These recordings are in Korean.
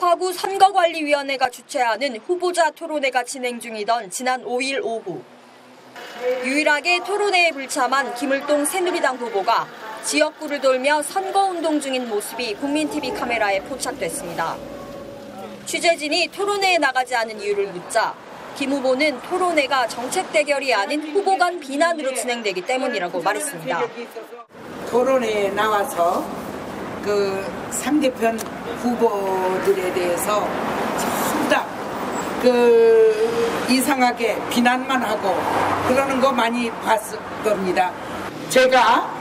송파구 선거관리위원회가 주최하는 후보자 토론회가 진행 중이던 지난 5일 오후. 유일하게 토론회에 불참한 김을동 새누리당 후보가 지역구를 돌며 선거운동 중인 모습이 국민TV 카메라에 포착됐습니다. 취재진이 토론회에 나가지 않은 이유를 묻자 김 후보는 토론회가 정책 대결이 아닌 후보 간 비난으로 진행되기 때문이라고 말했습니다. 토론회에 나와서 그 상대편 후보들에 대해서 전부 다 이상하게 비난만 하고 그러는 거 많이 봤을 겁니다. 제가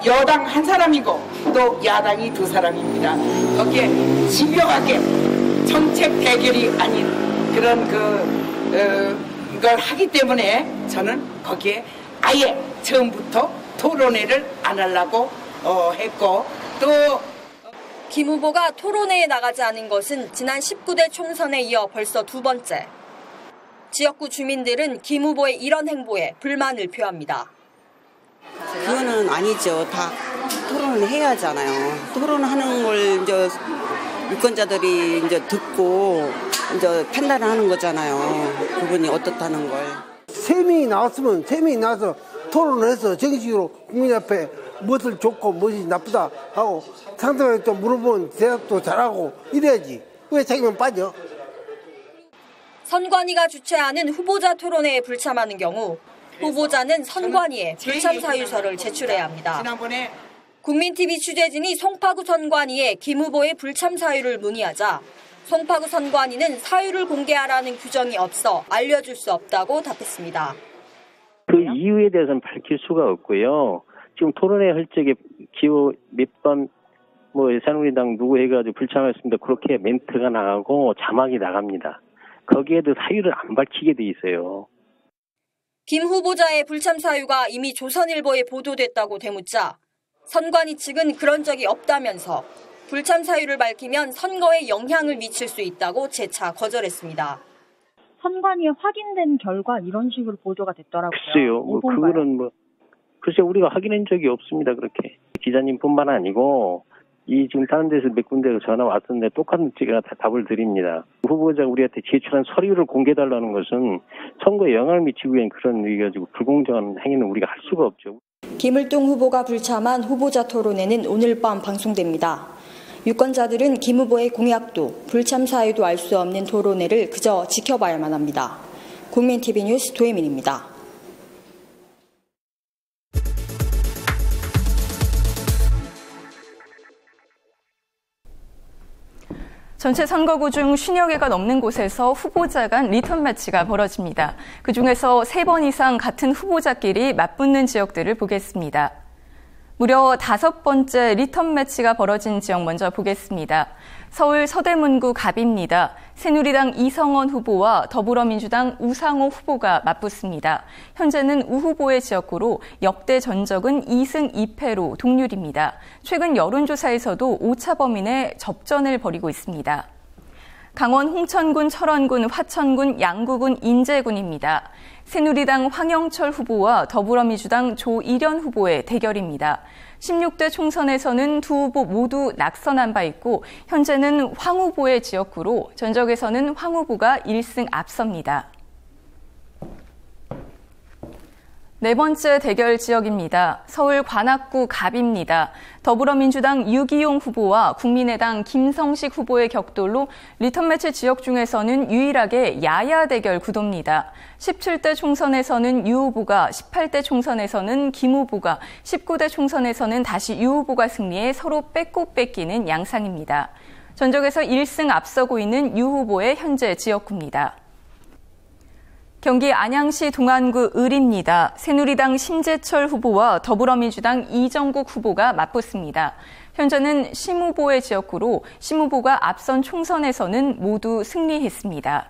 여당 한 사람이고 또 야당이 두 사람입니다. 거기에 진정하게 정책 대결이 아닌 그런 걸 하기 때문에 저는 거기에 아예 처음부터 토론회를 안 하려고 했고 또 김 후보가 토론회에 나가지 않은 것은 지난 19대 총선에 이어 벌써 두 번째. 지역구 주민들은 김 후보의 이런 행보에 불만을 표합니다. 그거는 아니죠. 다 토론을 해야 하잖아요. 토론하는 걸 이제 유권자들이 이제 듣고 이제 판단을 하는 거잖아요. 그분이 어떻다는 걸. 세 명이 나왔으면 세 명이 나와서 토론을 해서 정식으로 국민 앞에 무엇을 좋고 무엇이 나쁘다 하고 상대방이 또 물어보면 대답도 잘하고 이래야지. 왜 자기만 빠져? 선관위가 주최하는 후보자 토론회에 불참하는 경우 후보자는 선관위에 불참 사유서를 제출해야 합니다. 국민TV 취재진이 송파구 선관위에 김 후보의 불참 사유를 문의하자 송파구 선관위는 사유를 공개하라는 규정이 없어 알려줄 수 없다고 답했습니다. 그 이유에 대해서는 밝힐 수가 없고요. 지금 토론회 할 적에 기호 몇 번 새누리당 누구 해가지고 불참했습니다. 그렇게 멘트가 나가고 자막이 나갑니다. 거기에도 사유를 안 밝히게 돼 있어요. 김 후보자의 불참 사유가 이미 조선일보에 보도됐다고 되묻자 선관위 측은 그런 적이 없다면서 불참 사유를 밝히면 선거에 영향을 미칠 수 있다고 재차 거절했습니다. 선관위에 확인된 결과 이런 식으로 보도가 됐더라고요. 글쎄요. 글쎄 우리가 확인한 적이 없습니다. 그렇게. 기자님뿐만 아니고 지금 다른 데서 몇 군데가 전화 왔었는데 똑같은 제가 다 답을 드립니다. 후보자가 우리한테 제출한 서류를 공개해달라는 것은 선거에 영향을 미치기 위한 그런 가지고 불공정한 행위는 우리가 할 수가 없죠. 김을동 후보가 불참한 후보자 토론회는 오늘 밤 방송됩니다. 유권자들은 김 후보의 공약도 불참 사유도 알 수 없는 토론회를 그저 지켜봐야만 합니다. 국민TV 뉴스 도혜민입니다. 전체 선거구 중 50여 개가 넘는 곳에서 후보자 간 리턴 매치가 벌어집니다. 그중에서 3번 이상 같은 후보자끼리 맞붙는 지역들을 보겠습니다. 무려 5번째 리턴 매치가 벌어진 지역 먼저 보겠습니다. 서울 서대문구 갑입니다. 새누리당 이성원 후보와 더불어민주당 우상호 후보가 맞붙습니다. 현재는 우 후보의 지역구로 역대 전적은 2승 2패로 동률입니다. 최근 여론조사에서도 오차범위 접전을 벌이고 있습니다. 강원 홍천군, 철원군, 화천군, 양구군, 인제군입니다. 새누리당 황영철 후보와 더불어민주당 조일현 후보의 대결입니다. 16대 총선에서는 두 후보 모두 낙선한 바 있고 현재는 황 후보의 지역구로 전적에서는 황 후보가 1승 앞섭니다. 네 번째 대결 지역입니다. 서울 관악구 갑입니다. 더불어민주당 유기용 후보와 국민의당 김성식 후보의 격돌로 리턴 매치 지역 중에서는 유일하게 야야 대결 구도입니다. 17대 총선에서는 유 후보가, 18대 총선에서는 김 후보가, 19대 총선에서는 다시 유 후보가 승리해 서로 뺏고 뺏기는 양상입니다. 전적에서 1승 앞서고 있는 유 후보의 현재 지역구입니다. 경기 안양시 동안구 을입니다. 새누리당 심재철 후보와 더불어민주당 이정국 후보가 맞붙습니다. 현재는 심 후보의 지역구로 심 후보가 앞선 총선에서는 모두 승리했습니다.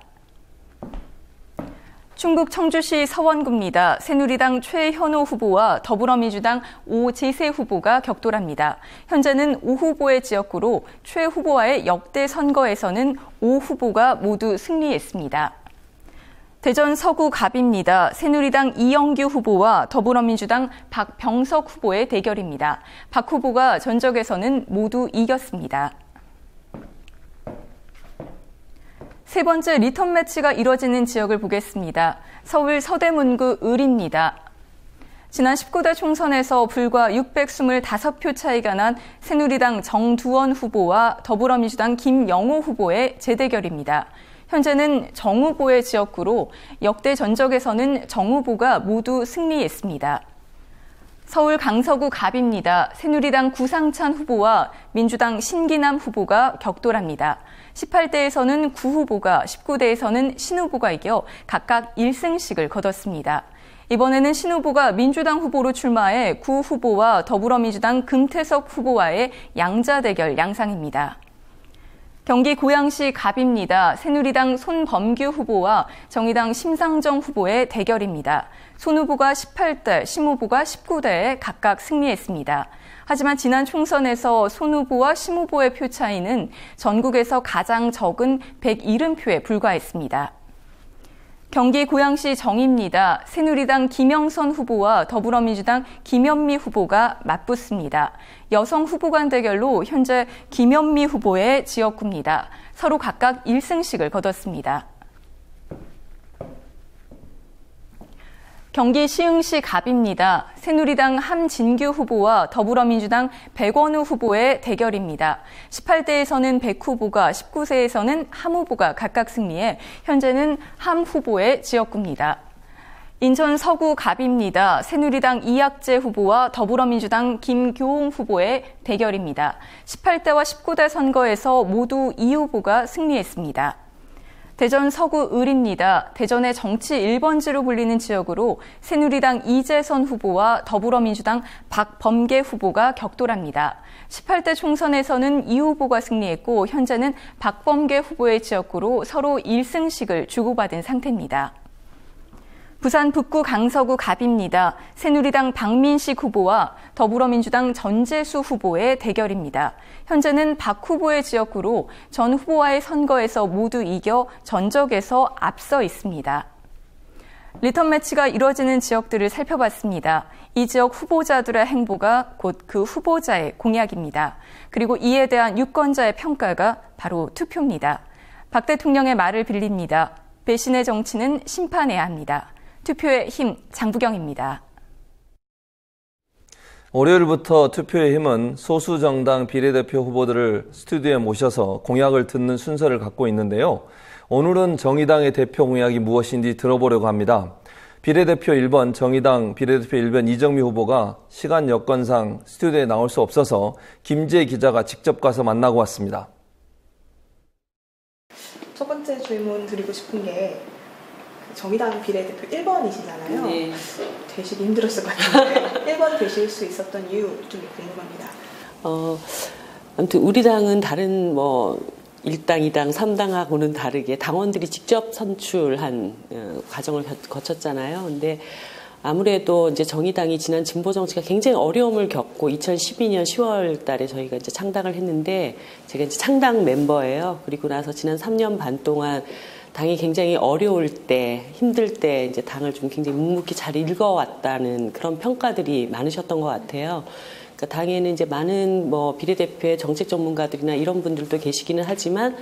충북 청주시 서원구입니다. 새누리당 최현호 후보와 더불어민주당 오재세 후보가 격돌합니다. 현재는 오 후보의 지역구로 최 후보와의 역대 선거에서는 오 후보가 모두 승리했습니다. 대전 서구 갑입니다. 새누리당 이영규 후보와 더불어민주당 박병석 후보의 대결입니다. 박 후보가 전적에서는 모두 이겼습니다. 세 번째 리턴 매치가 이뤄지는 지역을 보겠습니다. 서울 서대문구 을입니다. 지난 19대 총선에서 불과 625표 차이가 난 새누리당 정두원 후보와 더불어민주당 김영호 후보의 재대결입니다. 현재는 정 후보의 지역구로 역대 전적에서는 정 후보가 모두 승리했습니다. 서울 강서구 갑입니다. 새누리당 구상찬 후보와 민주당 신기남 후보가 격돌합니다. 18대에서는 구 후보가, 19대에서는 신 후보가 이겨 각각 1승씩을 거뒀습니다. 이번에는 신 후보가 민주당 후보로 출마해 구 후보와 더불어민주당 금태섭 후보와의 양자 대결 양상입니다. 경기 고양시 갑입니다. 새누리당 손범규 후보와 정의당 심상정 후보의 대결입니다. 손 후보가 18대, 심 후보가 19대에 각각 승리했습니다. 하지만 지난 총선에서 손 후보와 심 후보의 표 차이는 전국에서 가장 적은 170표에 불과했습니다. 경기 고양시 정입니다. 새누리당 김영선 후보와 더불어민주당 김현미 후보가 맞붙습니다. 여성 후보 간 대결로 현재 김현미 후보의 지역구입니다. 서로 각각 1승씩을 거뒀습니다. 경기 시흥시 갑입니다. 새누리당 함진규 후보와 더불어민주당 백원우 후보의 대결입니다. 18대에서는 백 후보가, 19세에서는 함 후보가 각각 승리해 현재는 함 후보의 지역구입니다. 인천 서구 갑입니다. 새누리당 이학재 후보와 더불어민주당 김교홍 후보의 대결입니다. 18대와 19대 선거에서 모두 이 후보가 승리했습니다. 대전 서구 을입니다. 대전의 정치 1번지로 불리는 지역으로 새누리당 이재선 후보와 더불어민주당 박범계 후보가 격돌합니다. 18대 총선에서는 이 후보가 승리했고 현재는 박범계 후보의 지역구로 서로 1승씩을 주고받은 상태입니다. 부산 북구 강서구 갑입니다. 새누리당 박민식 후보와 더불어민주당 전재수 후보의 대결입니다. 현재는 박 후보의 지역구로 전 후보와의 선거에서 모두 이겨 전적에서 앞서 있습니다. 리턴 매치가 이뤄지는 지역들을 살펴봤습니다. 이 지역 후보자들의 행보가 곧 그 후보자의 공약입니다. 그리고 이에 대한 유권자의 평가가 바로 투표입니다. 박 대통령의 말을 빌립니다. 배신의 정치는 심판해야 합니다. 투표의 힘, 장부경입니다. 월요일부터 투표의 힘은 소수 정당 비례대표 후보들을 스튜디오에 모셔서 공약을 듣는 순서를 갖고 있는데요. 오늘은 정의당의 대표 공약이 무엇인지 들어보려고 합니다. 비례대표 1번 정의당 비례대표 1번 이정미 후보가 시간 여건상 스튜디오에 나올 수 없어서 김재 기자가 직접 가서 만나고 왔습니다. 첫 번째 질문 드리고 싶은 게 정의당 비례대표 1번이시잖아요. 네. 되시기 힘들었을 것 같은데 1번 되실 수 있었던 이유 좀 궁금합니다. 아무튼 우리 당은 다른 1당, 2당, 3당하고는 다르게 당원들이 직접 선출한 과정을 거쳤잖아요. 근데 아무래도 이제 정의당이 지난 진보 정치가 굉장히 어려움을 겪고 2012년 10월 달에 저희가 이제 창당을 했는데 제가 이제 창당 멤버예요. 그리고 나서 지난 3년 반 동안 당이 굉장히 어려울 때, 힘들 때 이제 당을 좀 굉장히 묵묵히 잘 읽어왔다는 그런 평가들이 많으셨던 것 같아요. 그러니까 당에는 이제 많은 비례대표의 정책 전문가들이나 이런 분들도 계시기는 하지만,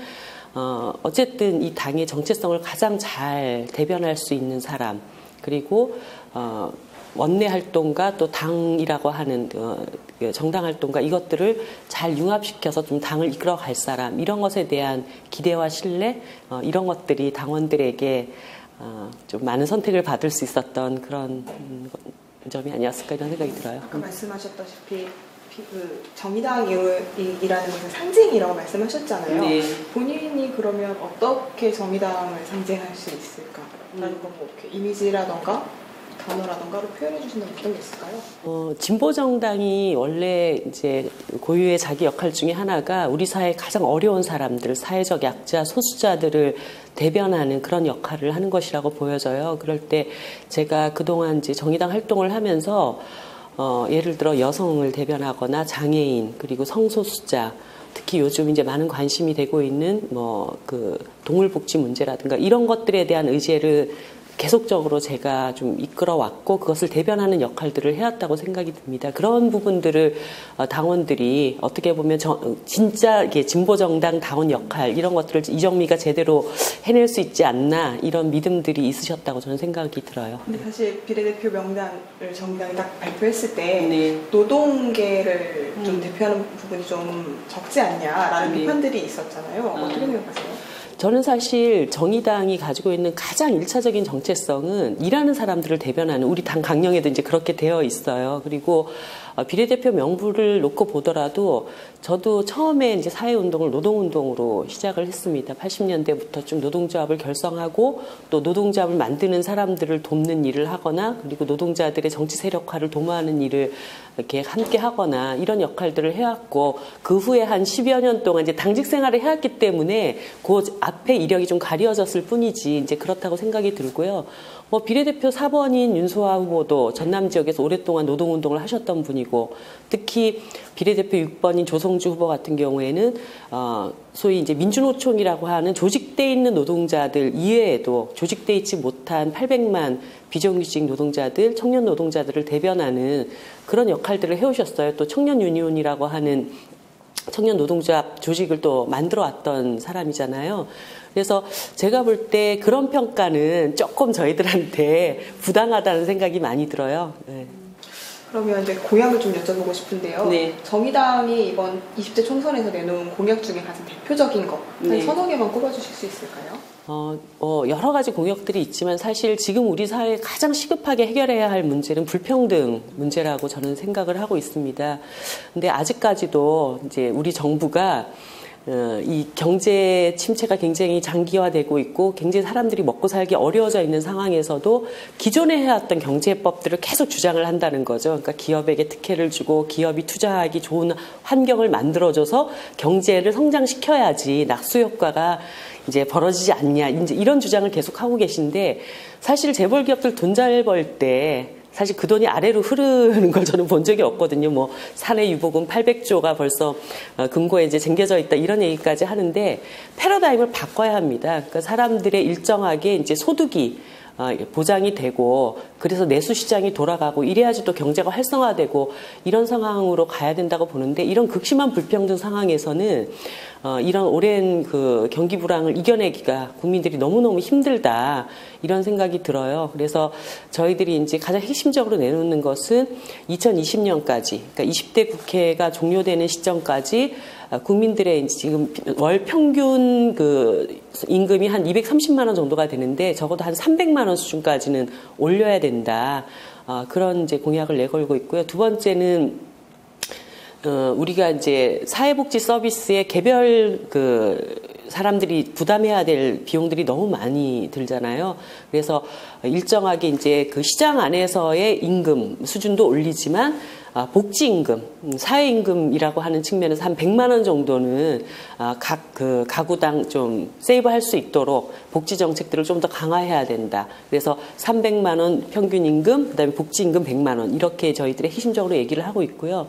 어쨌든 이 당의 정체성을 가장 잘 대변할 수 있는 사람, 그리고, 원내 활동과 또 당이라고 하는 정당 활동과 이것들을 잘 융합시켜서 좀 당을 이끌어갈 사람, 이런 것에 대한 기대와 신뢰, 이런 것들이 당원들에게 좀 많은 선택을 받을 수 있었던 그런 점이 아니었을까 이런 생각이 들어요. 아까 말씀하셨다시피 정의당이라는 것은 상징이라고 말씀하셨잖아요. 네. 본인이 그러면 어떻게 정의당을 상징할 수 있을까? 라는 건 이미지라던가 단어라던가로 표현해 주신다면 어떤 게 있을까요? 진보 정당이 원래 이제 고유의 자기 역할 중에 하나가 우리 사회의 가장 어려운 사람들, 사회적 약자, 소수자들을 대변하는 그런 역할을 하는 것이라고 보여져요. 그럴 때 제가 그동안 이제 정의당 활동을 하면서 예를 들어 여성을 대변하거나 장애인 그리고 성소수자, 특히 요즘 이제 많은 관심이 되고 있는 동물 복지 문제라든가 이런 것들에 대한 의제를 계속적으로 제가 좀 이끌어왔고 그것을 대변하는 역할들을 해왔다고 생각이 듭니다. 그런 부분들을 당원들이 어떻게 보면 진짜 이게 진보정당 당원 역할 이런 것들을 이정미가 제대로 해낼 수 있지 않나 이런 믿음들이 있으셨다고 저는 생각이 들어요. 근데 사실 비례대표 명단을 정당이 딱 발표했을 때 노동계를 좀 대표하는 부분이 좀 적지 않냐라는 비판들이 있었잖아요. 어떻게 생각하세요? 저는 사실 정의당이 가지고 있는 가장 1차적인 정체성은 일하는 사람들을 대변하는 우리 당 강령에도 이제 그렇게 되어 있어요. 그리고 비례대표 명부를 놓고 보더라도 저도 처음에 이제 사회운동을 노동운동으로 시작을 했습니다. 80년대부터 좀 노동조합을 결성하고 또 노동조합을 만드는 사람들을 돕는 일을 하거나 그리고 노동자들의 정치 세력화를 도모하는 일을 이렇게 함께 하거나 이런 역할들을 해왔고 그 후에 한 10여 년 동안 이제 당직 생활을 해왔기 때문에 그 앞에 이력이 좀 가려졌을 뿐이지 이제 그렇다고 생각이 들고요. 비례대표 4번인 윤소아 후보도 전남 지역에서 오랫동안 노동운동을 하셨던 분이고 특히 비례대표 6번인 조성주 후보 같은 경우에는 소위 이제 민주노총이라고 하는 조직돼 있는 노동자들 이외에도 조직돼 있지 못한 800만 비정규직 노동자들, 청년 노동자들을 대변하는 그런 역할들을 해오셨어요. 또 청년 유니온이라고 하는 청년 노동조합 조직을 또 만들어 왔던 사람이잖아요. 그래서 제가 볼 때 그런 평가는 조금 저희들한테 부당하다는 생각이 많이 들어요. 네. 그러면 이제 공약을 좀 여쭤보고 싶은데요. 네. 정의당이 이번 20대 총선에서 내놓은 공약 중에 가장 대표적인 거 한 서너 개만 꼽아주실 수 있을까요? 여러 가지 공약들이 있지만 사실 지금 우리 사회에 가장 시급하게 해결해야 할 문제는 불평등 문제라고 저는 생각을 하고 있습니다. 근데 아직까지도 이제 우리 정부가 이 경제 침체가 굉장히 장기화되고 있고 굉장히 사람들이 먹고 살기 어려워져 있는 상황에서도 기존에 해왔던 경제법들을 계속 주장을 한다는 거죠. 그러니까 기업에게 특혜를 주고 기업이 투자하기 좋은 환경을 만들어줘서 경제를 성장시켜야지 낙수 효과가 이제 벌어지지 않냐 이제 이런 주장을 계속 하고 계신데 사실 재벌 기업들 돈 잘 벌 때 사실 그 돈이 아래로 흐르는 걸 저는 본 적이 없거든요. 뭐 사내 유보금 800조가 벌써 금고에 이제 쟁겨져 있다 이런 얘기까지 하는데 패러다임을 바꿔야 합니다. 그러니까 사람들의 일정하게 이제 소득이 보장이 되고 그래서 내수 시장이 돌아가고 이래야지 또 경제가 활성화되고 이런 상황으로 가야 된다고 보는데 이런 극심한 불평등 상황에서는 이런 오랜 그 경기 불황을 이겨내기가 국민들이 너무너무 힘들다 이런 생각이 들어요. 그래서 저희들이 이제 가장 핵심적으로 내놓는 것은 2020년까지 그러니까 20대 국회가 종료되는 시점까지 국민들의 지금 월 평균 그 임금이 한 230만 원 정도가 되는데 적어도 한 300만 원 수준까지는 올려야 된다. 그런 이제 공약을 내걸고 있고요. 두 번째는 우리가 이제 사회복지 서비스에 개별 사람들이 부담해야 될 비용들이 너무 많이 들잖아요. 그래서 일정하게 이제 그 시장 안에서의 임금 수준도 올리지만 복지임금, 사회임금이라고 하는 측면에서 한 100만 원 정도는 각 그 가구당 좀 세이브할 수 있도록 복지 정책들을 좀 더 강화해야 된다. 그래서 300만 원 평균 임금, 그다음에 복지임금 100만 원 이렇게 저희들이 핵심적으로 얘기를 하고 있고요.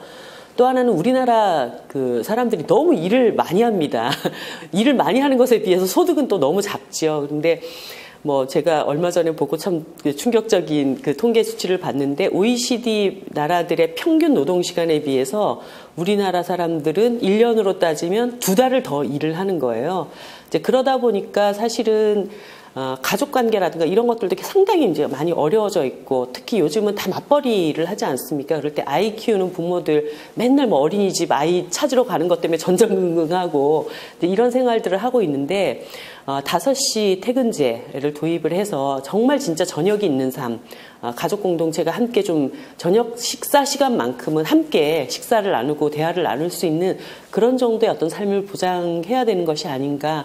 또 하나는 우리나라 그 사람들이 너무 일을 많이 합니다. 일을 많이 하는 것에 비해서 소득은 또 너무 작지요. 그런데 뭐 제가 얼마 전에 보고 참 충격적인 그 통계 수치를 봤는데 OECD 나라들의 평균 노동 시간에 비해서 우리나라 사람들은 1년으로 따지면 2달을 더 일을 하는 거예요. 이제 그러다 보니까 사실은 가족 관계라든가 이런 것들도 상당히 이제 많이 어려워져 있고 특히 요즘은 다 맞벌이를 하지 않습니까? 그럴 때 아이 키우는 부모들 맨날 뭐 어린이집 아이 찾으러 가는 것 때문에 전전긍긍하고 이런 생활들을 하고 있는데 5시 퇴근제를 도입을 해서 정말 진짜 저녁이 있는 삶 가족 공동체가 함께 좀 저녁 식사 시간만큼은 함께 식사를 나누고 대화를 나눌 수 있는 그런 정도의 어떤 삶을 보장해야 되는 것이 아닌가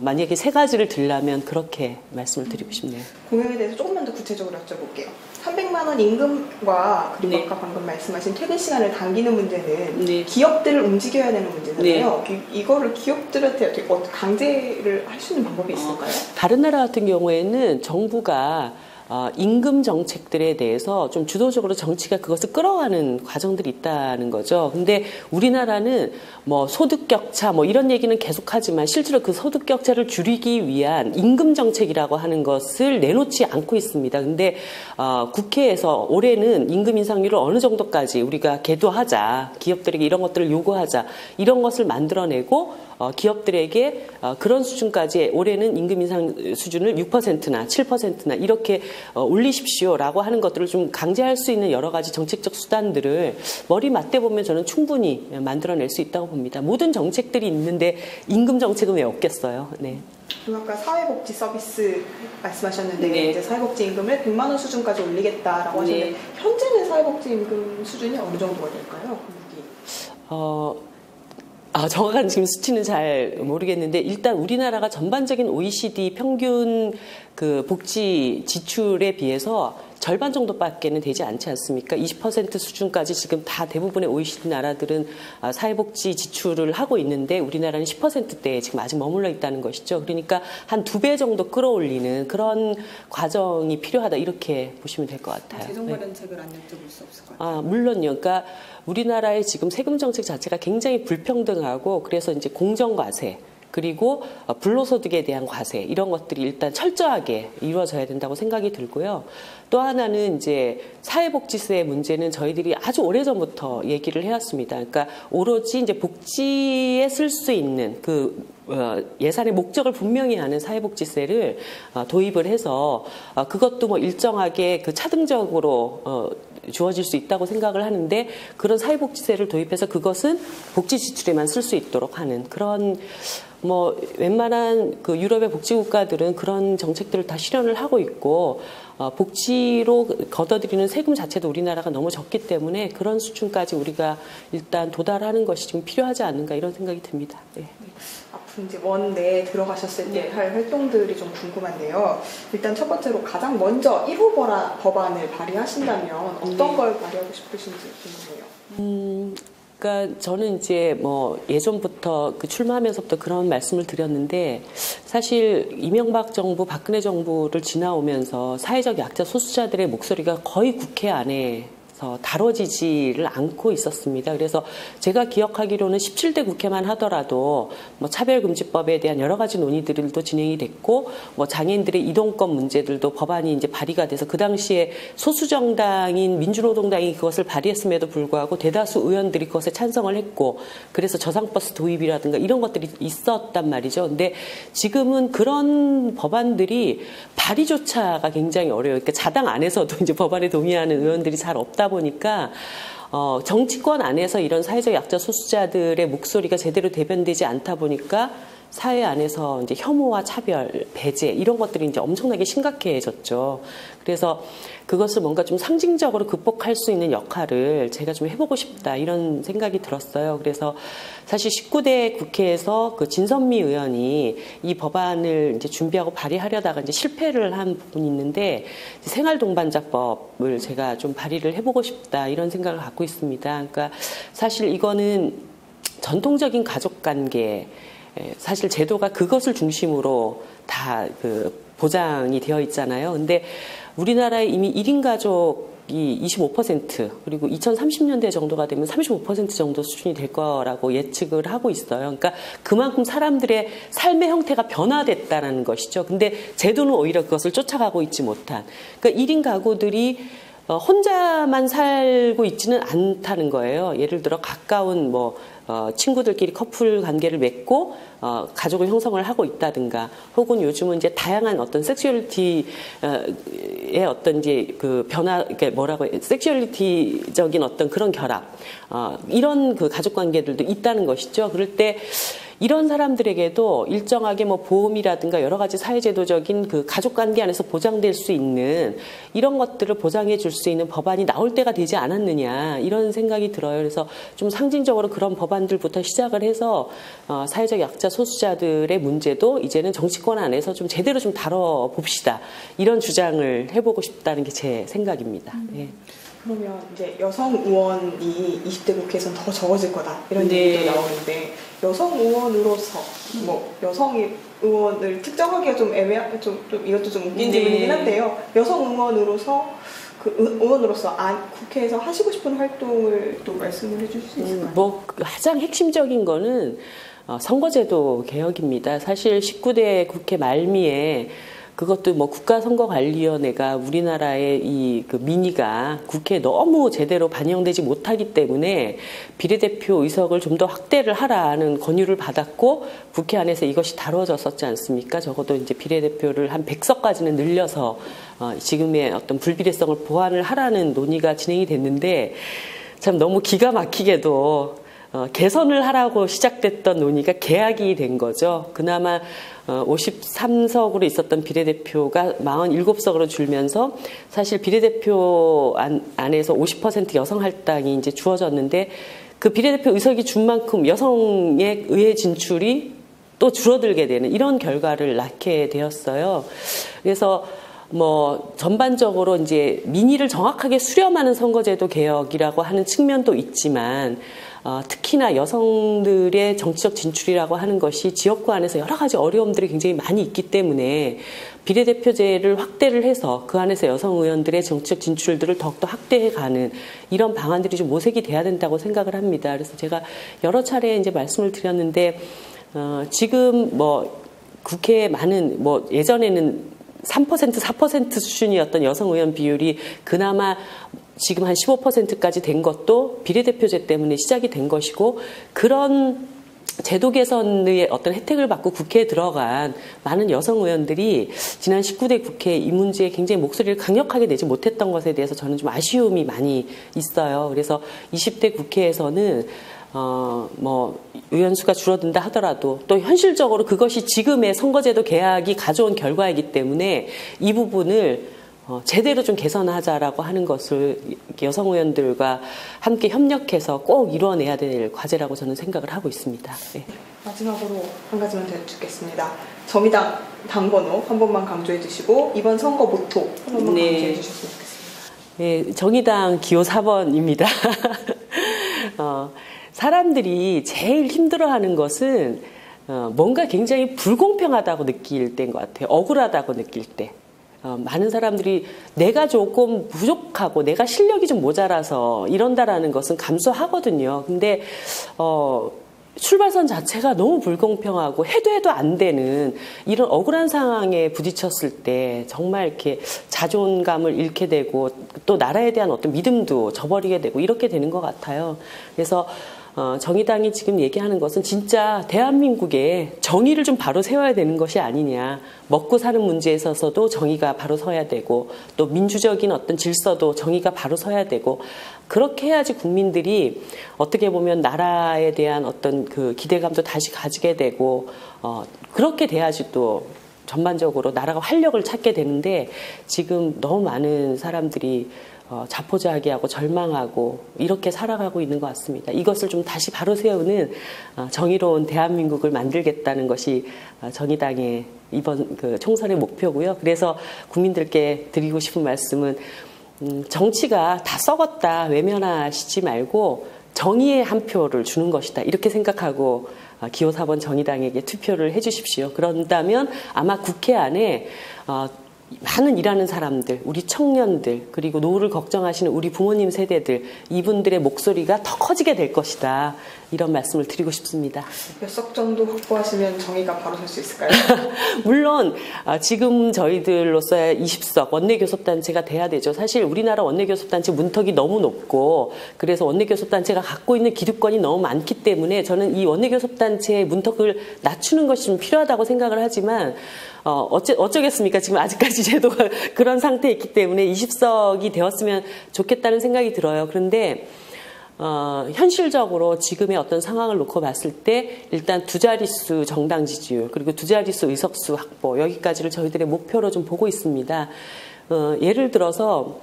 만약에 세 가지를 들라면 그렇게 말씀을 드리고 싶네요. 공약에 대해서 조금만 더 구체적으로 여쭤볼게요. 300만 원 임금과 그리고 아까 방금 말씀하신 퇴근 시간을 당기는 문제는 기업들을 움직여야 되는 문제잖아요. 이거를 기업들한테 어떻게 강제를 할 수 있는 방법이 있을까요? 다른 나라 같은 경우에는 정부가 임금 정책들에 대해서 좀 주도적으로 정치가 그것을 끌어가는 과정들이 있다는 거죠. 근데 우리나라는 뭐 소득 격차 뭐 이런 얘기는 계속하지만 실제로 그 소득 격차를 줄이기 위한 임금 정책이라고 하는 것을 내놓지 않고 있습니다. 근데 국회에서 올해는 임금 인상률을 어느 정도까지 우리가 계도하자, 기업들에게 이런 것들을 요구하자, 이런 것을 만들어내고 기업들에게 그런 수준까지 올해는 임금 인상 수준을 6%나 7%나 이렇게 올리십시오라고 하는 것들을 좀 강제할 수 있는 여러 가지 정책적 수단들을 머리 맞대 보면 저는 충분히 만들어낼 수 있다고 봅니다. 모든 정책들이 있는데 임금 정책은 왜 없겠어요? 네. 그리고 아까 사회복지 서비스 말씀하셨는데 네. 이제 사회복지 임금을 100만 원 수준까지 올리겠다라고 하셨는데 네. 현재는 사회복지 임금 수준이 어느 정도가 될까요? 정확한 지금 수치는 잘 모르겠는데 일단 우리나라가 전반적인 OECD 평균 그 복지 지출에 비해서 절반 정도밖에는 되지 않지 않습니까? 20% 수준까지 지금 다 대부분의 OECD 나라들은 사회복지 지출을 하고 있는데 우리나라는 10%대에 지금 아직 머물러 있다는 것이죠. 그러니까 한 2배 정도 끌어올리는 그런 과정이 필요하다 이렇게 보시면 될 것 같아요. 재정 마련책을 안 여쭤볼 수 없을 것 같아요. 물론요. 그러니까 우리나라의 지금 세금 정책 자체가 굉장히 불평등하고 그래서 이제 공정과세 그리고 불로소득에 대한 과세 이런 것들이 일단 철저하게 이루어져야 된다고 생각이 들고요. 또 하나는 이제 사회복지세 문제는 저희들이 아주 오래전부터 얘기를 해왔습니다. 그러니까 오로지 이제 복지에 쓸 수 있는 그 예산의 목적을 분명히 하는 사회복지세를 도입을 해서 그것도 뭐 일정하게 그 차등적으로 주어질 수 있다고 생각을 하는데 그런 사회복지세를 도입해서 그것은 복지 지출에만 쓸 수 있도록 하는 그런 뭐 웬만한 그 유럽의 복지국가들은 그런 정책들을 다 실현을 하고 있고 복지로 걷어들이는 세금 자체도 우리나라가 너무 적기 때문에 그런 수준까지 우리가 일단 도달하는 것이 지금 필요하지 않는가 이런 생각이 듭니다. 네. 앞으로 이제 원내에 들어가셨을 때 할 활동들이 좀 궁금한데요. 일단 첫 번째로 가장 먼저 1호 법안을 발의하신다면 어떤 걸 발의하고 싶으신지 궁금해요. 그러니까 저는 이제 뭐 예전부터 그 출마하면서부터 그런 말씀을 드렸는데 사실 이명박 정부, 박근혜 정부를 지나오면서 사회적 약자 소수자들의 목소리가 거의 국회 안에 다뤄지지를 않고 있었습니다. 그래서 제가 기억하기로는 17대 국회만 하더라도 뭐 차별금지법에 대한 여러 가지 논의들도 진행이 됐고 뭐 장애인들의 이동권 문제들도 법안이 이제 발의가 돼서 그 당시에 소수정당인 민주노동당이 그것을 발의했음에도 불구하고 대다수 의원들이 그것에 찬성을 했고 그래서 저상버스 도입이라든가 이런 것들이 있었단 말이죠. 근데 지금은 그런 법안들이 발의조차가 굉장히 어려워요. 그러니까 자당 안에서도 이제 법안에 동의하는 의원들이 잘 없다 보니까 정치권 안에서 이런 사회적 약자 소수자들의 목소리가 제대로 대변되지 않다 보니까 사회 안에서 이제 혐오와 차별, 배제 이런 것들이 이제 엄청나게 심각해졌죠. 그래서 그것을 뭔가 좀 상징적으로 극복할 수 있는 역할을 제가 좀 해보고 싶다 이런 생각이 들었어요. 그래서 사실 19대 국회에서 그 진선미 의원이 이 법안을 이제 준비하고 발의하려다가 이제 실패를 한 부분이 있는데 생활동반자법을 제가 좀 발의를 해보고 싶다 이런 생각을 갖고 있습니다. 그러니까 사실 이거는 전통적인 가족관계 사실 제도가 그것을 중심으로 다 그 보장이 되어 있잖아요. 근데 우리나라에 이미 1인 가족이 25% 그리고 2030년대 정도가 되면 35% 정도 수준이 될 거라고 예측을 하고 있어요. 그러니까 그만큼 사람들의 삶의 형태가 변화됐다는 것이죠. 근데 제도는 오히려 그것을 쫓아가고 있지 못한. 그러니까 1인 가구들이 혼자만 살고 있지는 않다는 거예요. 예를 들어 가까운 친구들끼리 커플 관계를 맺고 가족을 형성을 하고 있다든가 혹은 요즘은 이제 다양한 어떤 섹슈얼리티의 어떤 이제 그 변화, 섹슈얼리티적인 어떤 그런 결합, 이런 그 가족 관계들도 있다는 것이죠. 그럴 때 이런 사람들에게도 일정하게 보험이라든가 여러 가지 사회제도적인 그 가족관계 안에서 보장될 수 있는 이런 것들을 보장해 줄 수 있는 법안이 나올 때가 되지 않았느냐 이런 생각이 들어요. 그래서 좀 상징적으로 그런 법안들부터 시작을 해서 사회적 약자 소수자들의 문제도 이제는 정치권 안에서 좀 제대로 좀 다뤄봅시다. 이런 주장을 해보고 싶다는 게 제 생각입니다. 예. 그러면 이제 여성 의원이 20대 국회에서는 더 적어질 거다 이런 얘기도 나오는데 여성 의원으로서 뭐 여성 의원을 특정하기가 좀 좀 이것도 좀 웃긴 질문이긴 한데요. 여성 의원으로서 의원으로서 국회에서 하시고 싶은 활동을 또 말씀을 해주실 수 있을까요? 뭐 가장 핵심적인 거는 선거제도 개혁입니다. 사실 19대 국회 말미에 그것도 뭐 국가선거관리위원회가 우리나라의 그 민의가 국회에 너무 제대로 반영되지 못하기 때문에 비례대표 의석을 좀 더 확대를 하라는 권유를 받았고 국회 안에서 이것이 다뤄졌었지 않습니까? 적어도 이제 비례대표를 한 100석까지는 늘려서 지금의 어떤 불비례성을 보완을 하라는 논의가 진행이 됐는데 참 너무 기가 막히게도 개선을 하라고 시작됐던 논의가 개학이 된 거죠. 그나마 53석으로 있었던 비례대표가 47석으로 줄면서 사실 비례대표 안에서 50% 여성 할당이 이제 주어졌는데 그 비례대표 의석이 준 만큼 여성의 의회 진출이 또 줄어들게 되는 이런 결과를 낳게 되었어요. 그래서 뭐 전반적으로 이제 민의를 정확하게 수렴하는 선거제도 개혁이라고 하는 측면도 있지만 특히나 여성들의 정치적 진출이라고 하는 것이 지역구 안에서 여러 가지 어려움들이 굉장히 많이 있기 때문에 비례대표제를 확대를 해서 그 안에서 여성 의원들의 정치적 진출들을 더욱더 확대해가는 이런 방안들이 좀 모색이 돼야 된다고 생각을 합니다. 그래서 제가 여러 차례 이제 말씀을 드렸는데 지금 뭐 국회에 많은 뭐 예전에는 3%, 4% 수준이었던 여성 의원 비율이 그나마 지금 한 15%까지 된 것도 비례대표제 때문에 시작이 된 것이고 그런 제도 개선의 어떤 혜택을 받고 국회에 들어간 많은 여성 의원들이 지난 19대 국회에 이 문제에 굉장히 목소리를 강력하게 내지 못했던 것에 대해서 저는 좀 아쉬움이 많이 있어요. 그래서 20대 국회에서는 뭐 의원수가 줄어든다 하더라도 또 현실적으로 그것이 지금의 선거제도 개혁이 가져온 결과이기 때문에 이 부분을 제대로 좀 개선하자라고 하는 것을 여성 의원들과 함께 협력해서 꼭 이루어내야 될 과제라고 저는 생각을 하고 있습니다. 네. 마지막으로 한 가지만 더 여쭙겠습니다. 정의당 당번호 한 번만 강조해 주시고 이번 선거 모토 한 번만 강조해 주셨으면 좋겠습니다. 네, 정의당 기호 4번입니다. 사람들이 제일 힘들어하는 것은 뭔가 굉장히 불공평하다고 느낄 때인 것 같아요. 억울하다고 느낄 때. 많은 사람들이 내가 조금 부족하고 내가 실력이 좀 모자라서 이런다라는 것은 감수하거든요. 근데 출발선 자체가 너무 불공평하고 해도 안 되는 이런 억울한 상황에 부딪혔을 때 정말 이렇게 자존감을 잃게 되고 또 나라에 대한 어떤 믿음도 저버리게 되고 이렇게 되는 것 같아요. 그래서 정의당이 지금 얘기하는 것은 진짜 대한민국에 정의를 좀 바로 세워야 되는 것이 아니냐. 먹고 사는 문제에 있어서도 정의가 바로 서야 되고 또 민주적인 어떤 질서도 정의가 바로 서야 되고 그렇게 해야지 국민들이 어떻게 보면 나라에 대한 어떤 그 기대감도 다시 가지게 되고 그렇게 돼야지 또 전반적으로 나라가 활력을 찾게 되는데 지금 너무 많은 사람들이 자포자기하고 절망하고 이렇게 살아가고 있는 것 같습니다. 이것을 좀 다시 바로 세우는 정의로운 대한민국을 만들겠다는 것이 정의당의 이번 그 총선의 목표고요. 그래서 국민들께 드리고 싶은 말씀은 정치가 다 썩었다 외면하시지 말고 정의의 한 표를 주는 것이다. 이렇게 생각하고 기호 4번 정의당에게 투표를 해 주십시오. 그런다면 아마 국회 안에 많은 일하는 사람들, 우리 청년들, 그리고 노후를 걱정하시는 우리 부모님 세대들, 이분들의 목소리가 더 커지게 될 것이다. 이런 말씀을 드리고 싶습니다. 몇 석 정도 확보하시면 정의가 바로 설 수 있을까요? 물론 지금 저희들로서야 20석 원내교섭단체가 돼야 되죠. 사실 우리나라 원내교섭단체 문턱이 너무 높고 그래서 원내교섭단체가 갖고 있는 기득권이 너무 많기 때문에 저는 이 원내교섭단체의 문턱을 낮추는 것이 좀 필요하다고 생각을 하지만 어쩌겠습니까? 지금 아직까지 제도가 그런 상태에 있기 때문에 20석이 되었으면 좋겠다는 생각이 들어요. 그런데 현실적으로 지금의 어떤 상황을 놓고 봤을 때 일단 두 자릿수 정당 지지율 그리고 두 자릿수 의석수 확보 여기까지를 저희들의 목표로 좀 보고 있습니다. 예를 들어서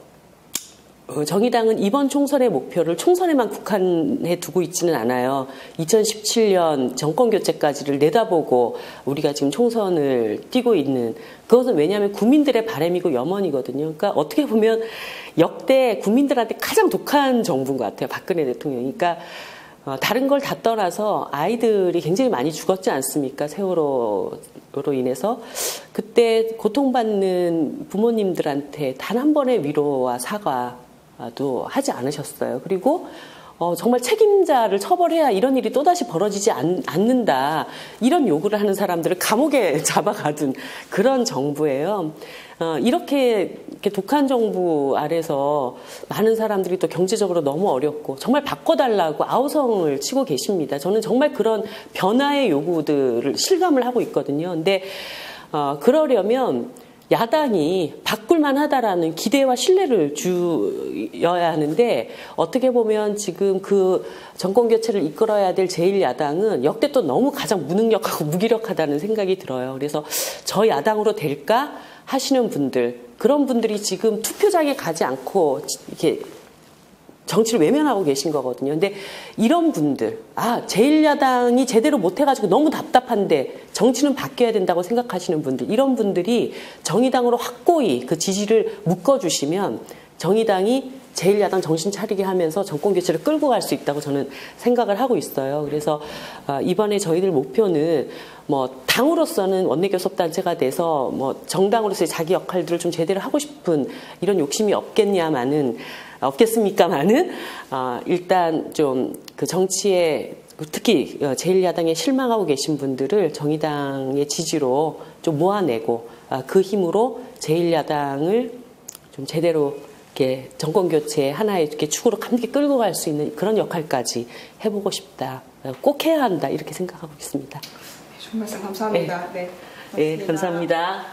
정의당은 이번 총선의 목표를 총선에만 국한해 두고 있지는 않아요. 2017년 정권교체까지를 내다보고 우리가 지금 총선을 뛰고 있는 그것은 왜냐하면 국민들의 바람이고 염원이거든요. 그러니까 어떻게 보면 역대 국민들한테 가장 독한 정부인 것 같아요. 박근혜 대통령이. 그러니까 다른 걸 다 떠나서 아이들이 굉장히 많이 죽었지 않습니까? 세월호로 인해서. 그때 고통받는 부모님들한테 단 한 번의 위로와 사과도 하지 않으셨어요. 그리고 정말 책임자를 처벌해야 이런 일이 또다시 벌어지지 않는다. 이런 요구를 하는 사람들을 감옥에 잡아가둔 그런 정부예요. 이렇게 독한 정부 아래서 많은 사람들이 또 경제적으로 너무 어렵고 정말 바꿔달라고 아우성을 치고 계십니다. 저는 정말 그런 변화의 요구들을 실감을 하고 있거든요. 근데 그러려면 야당이 바꿀만 하다라는 기대와 신뢰를 주어야 하는데 어떻게 보면 지금 그 정권 교체를 이끌어야 될 제1야당은 역대 또 너무 가장 무능력하고 무기력하다는 생각이 들어요. 그래서 저 야당으로 될까 하시는 분들, 그런 분들이 지금 투표장에 가지 않고 이렇게 정치를 외면하고 계신 거거든요. 근데 이런 분들, 제1야당이 제대로 못해가지고 너무 답답한데 정치는 바뀌어야 된다고 생각하시는 분들, 이런 분들이 정의당으로 확고히 그 지지를 묶어주시면 정의당이 제1야당 정신 차리게 하면서 정권 교체를 끌고 갈 수 있다고 저는 생각을 하고 있어요. 그래서 이번에 저희들 목표는 당으로서는 원내교섭단체가 돼서 정당으로서의 자기 역할들을 좀 제대로 하고 싶은 이런 욕심이 없겠습니까마는 일단 좀 그 정치에 특히 제1야당에 실망하고 계신 분들을 정의당의 지지로 좀 모아내고 그 힘으로 제1야당을 좀 제대로 이렇게 정권 교체 하나의 이렇게 축으로 함께 끌고 갈 수 있는 그런 역할까지 해보고 싶다. 꼭 해야 한다 이렇게 생각하고 있습니다. 좋은 말씀 감사합니다. 네, 감사합니다.